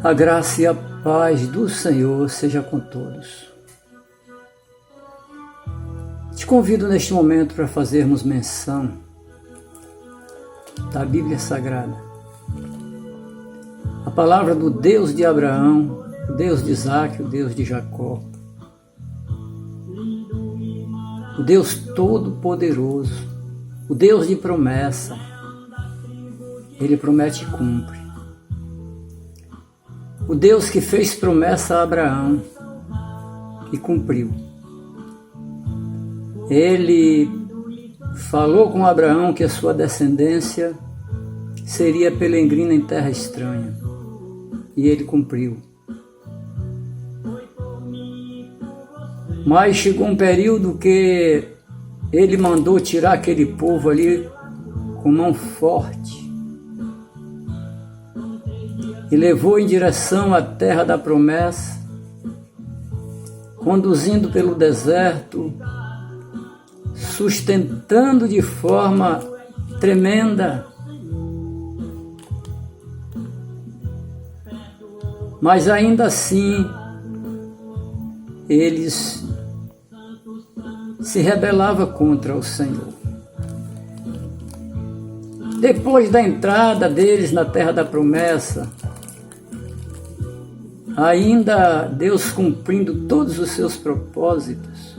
A graça e a paz do Senhor seja com todos. Te convido neste momento para fazermos menção da Bíblia Sagrada. A palavra do Deus de Abraão, o Deus de Isaac, o Deus de Jacó. O Deus Todo-Poderoso, o Deus de promessa. Ele promete e cumpre. O Deus que fez promessa a Abraão e cumpriu. Ele falou com Abraão que a sua descendência seria peregrina em terra estranha. E ele cumpriu. Mas chegou um período que ele mandou tirar aquele povo ali com mão forte e levou em direção à terra da promessa, conduzindo pelo deserto, sustentando de forma tremenda. Mas ainda assim, eles se rebelavam contra o Senhor. Depois da entrada deles na terra da promessa, ainda Deus cumprindo todos os seus propósitos,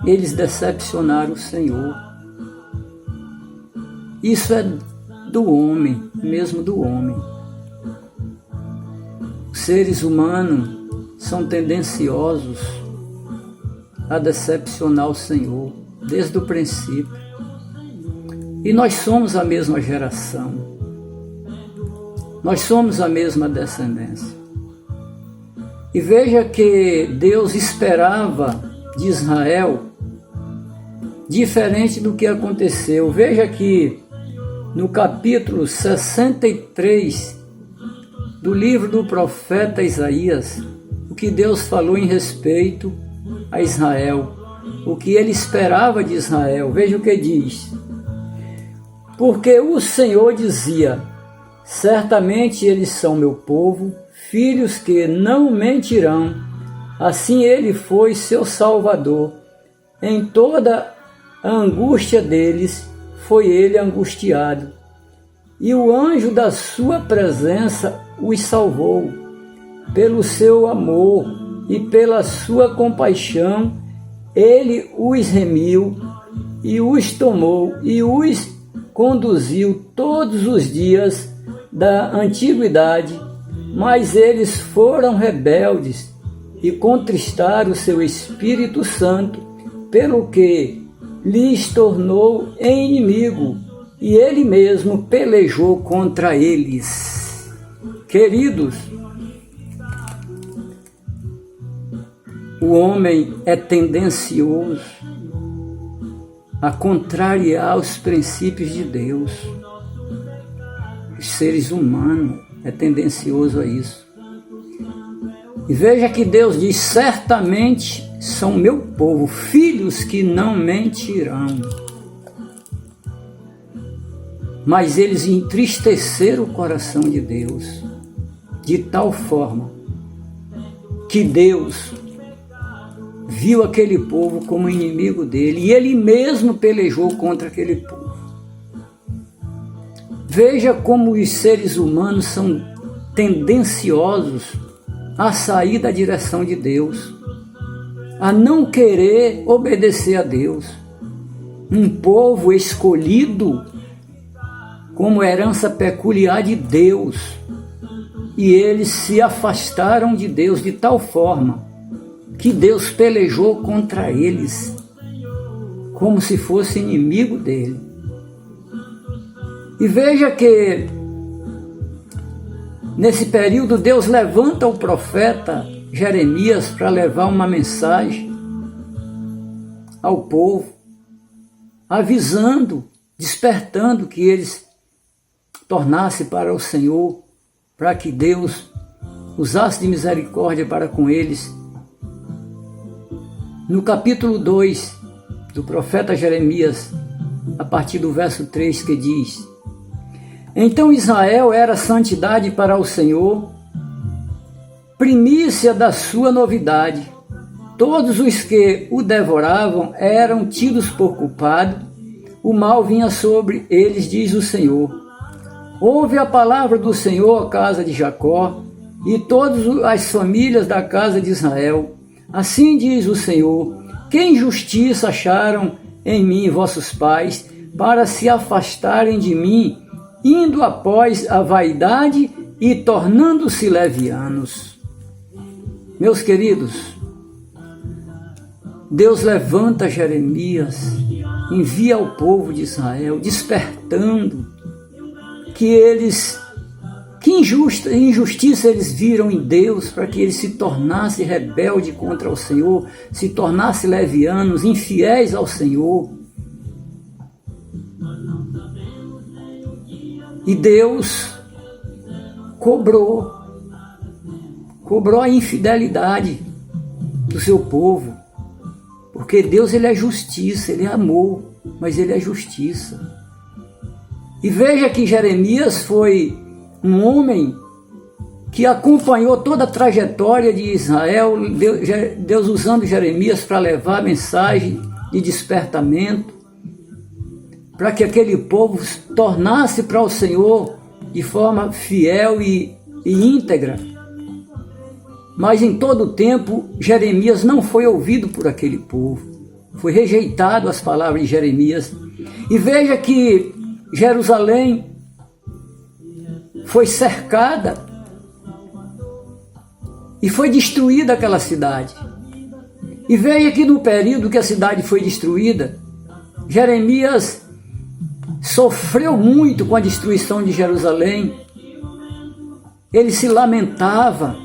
eles decepcionaram o Senhor. Isso é do homem, mesmo do homem. Os seres humanos são tendenciosos a decepcionar o Senhor desde o princípio. E nós somos a mesma geração. Nós somos a mesma descendência. E veja que Deus esperava de Israel diferente do que aconteceu. Veja que no capítulo 63 do livro do profeta Isaías, o que Deus falou em respeito a Israel, o que ele esperava de Israel. Veja o que diz. Porque o Senhor dizia: certamente eles são meu povo, filhos que não mentirão. Assim ele foi seu Salvador. Em toda a angústia deles foi ele angustiado. E o anjo da sua presença os salvou. Pelo seu amor e pela sua compaixão, ele os remiu e os tomou e os conduziu todos os dias da antiguidade, mas eles foram rebeldes e contristaram o seu Espírito Santo, pelo que lhes tornou em inimigo, e ele mesmo pelejou contra eles. Queridos, o homem é tendencioso a contrariar os princípios de Deus. Os seres humanos é tendencioso a isso. E veja que Deus diz: certamente são meu povo, filhos que não mentirão. Mas eles entristeceram o coração de Deus, de tal forma que Deus viu aquele povo como inimigo dele, e ele mesmo pelejou contra aquele povo. Veja como os seres humanos são tendenciosos a sair da direção de Deus, a não querer obedecer a Deus. Um povo escolhido como herança peculiar de Deus, e eles se afastaram de Deus de tal forma que Deus pelejou contra eles, como se fosse inimigo dele. E veja que nesse período Deus levanta o profeta Jeremias para levar uma mensagem ao povo, avisando, despertando que eles tornassem para o Senhor, para que Deus usasse de misericórdia para com eles. No capítulo 2 do profeta Jeremias, a partir do verso 3, que diz: Então Israel era santidade para o Senhor, primícia da sua novidade. Todos os que o devoravam eram tidos por culpado, o mal vinha sobre eles, diz o Senhor. Ouve a palavra do Senhor, casa de Jacó, e todas as famílias da casa de Israel. Assim diz o Senhor: que injustiça acharam em mim vossos pais, para se afastarem de mim, indo após a vaidade e tornando-se levianos. Meus queridos, Deus levanta Jeremias, envia ao povo de Israel, despertando que injustiça eles viram em Deus, para que eles se tornassem rebeldes contra o Senhor, se tornassem levianos, infiéis ao Senhor. E Deus cobrou a infidelidade do seu povo, porque Deus, ele é justiça, ele é amor, mas ele é justiça. E veja que Jeremias foi um homem que acompanhou toda a trajetória de Israel, Deus usando Jeremias para levar a mensagem de despertamento, para que aquele povo tornasse para o Senhor de forma fiel e íntegra. Mas em todo o tempo, Jeremias não foi ouvido por aquele povo. Foi rejeitado as palavras de Jeremias. E veja que Jerusalém foi cercada e foi destruída aquela cidade. E veja que no período que a cidade foi destruída, Jeremias sofreu muito com a destruição de Jerusalém. Ele se lamentava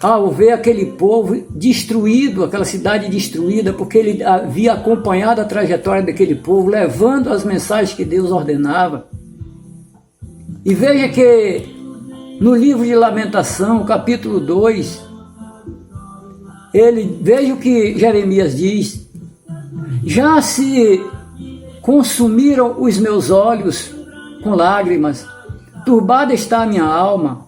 ao ver aquele povo destruído, aquela cidade destruída, porque ele havia acompanhado a trajetória daquele povo, levando as mensagens que Deus ordenava. E veja que no livro de Lamentação, capítulo 2, veja o que Jeremias diz: já se consumiram os meus olhos com lágrimas, turbada está a minha alma,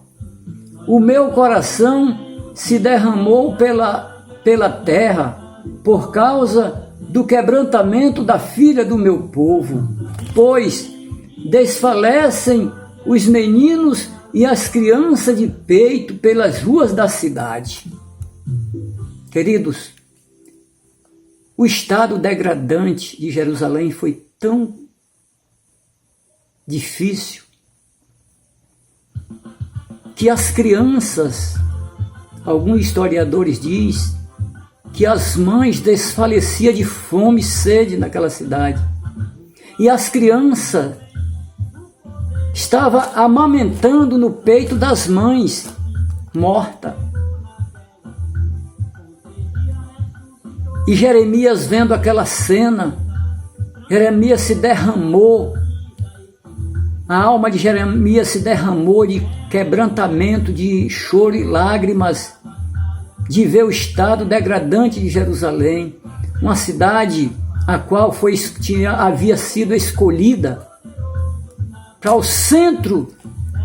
o meu coração se derramou pela terra, por causa do quebrantamento da filha do meu povo, pois desfalecem os meninos e as crianças de peito pelas ruas da cidade. Queridos, o estado degradante de Jerusalém foi tão difícil que as crianças, alguns historiadores dizem que as mães desfaleciam de fome e sede naquela cidade. E as crianças estavam amamentando no peito das mães, mortas. E Jeremias, vendo aquela cena, Jeremias se derramou, a alma de Jeremias se derramou de quebrantamento, de choro e lágrimas, de ver o estado degradante de Jerusalém, uma cidade a qual havia sido escolhida para o centro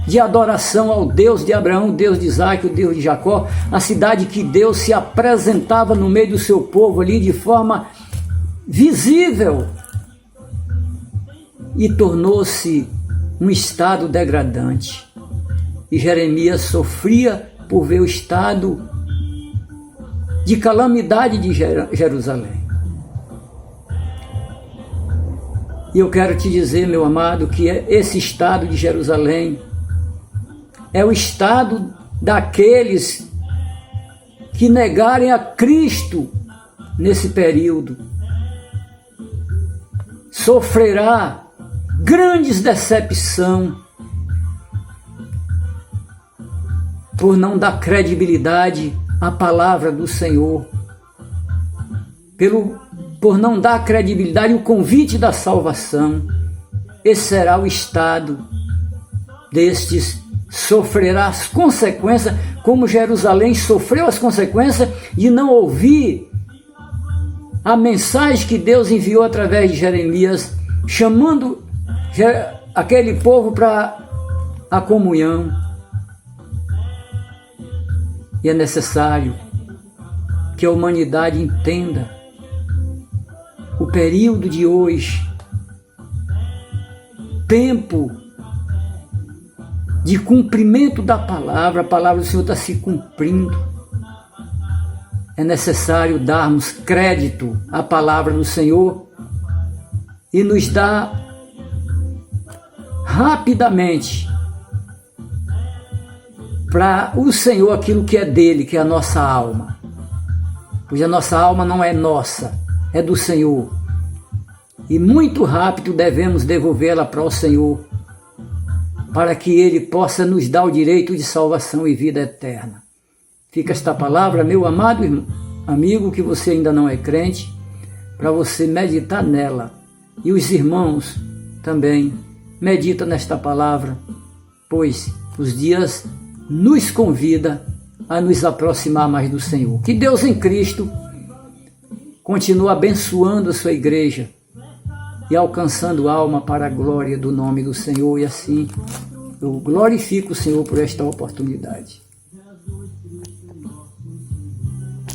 de adoração ao Deus de Abraão, o Deus de Isaac, o Deus de Jacó, a cidade que Deus se apresentava no meio do seu povo ali de forma visível, e tornou-se um estado degradante. E Jeremias sofria por ver o estado de calamidade de Jerusalém. E eu quero te dizer, meu amado, que esse estado de Jerusalém é o estado daqueles que negarem a Cristo nesse período. Sofrerá grandes decepção por não dar credibilidade à palavra do Senhor, por não dar credibilidade ao convite da salvação. Esse será o estado destes. Sofrerá as consequências, como Jerusalém sofreu as consequências de não ouvir a mensagem que Deus enviou através de Jeremias, chamando aquele povo para a comunhão. E é necessário que a humanidade entenda o período de hoje, tempo de cumprimento da palavra, a palavra do Senhor está se cumprindo. É necessário darmos crédito à palavra do Senhor e nos dar rapidamente para o Senhor aquilo que é dele, que é a nossa alma. Pois a nossa alma não é nossa, é do Senhor. E muito rápido devemos devolvê-la para o Senhor, para que Ele possa nos dar o direito de salvação e vida eterna. Fica esta palavra, meu amado amigo, que você ainda não é crente, para você meditar nela. E os irmãos também meditam nesta palavra, pois os dias nos convida a nos aproximar mais do Senhor. Que Deus em Cristo continue abençoando a sua igreja e alcançando alma para a glória do nome do Senhor. E assim eu glorifico o Senhor por esta oportunidade.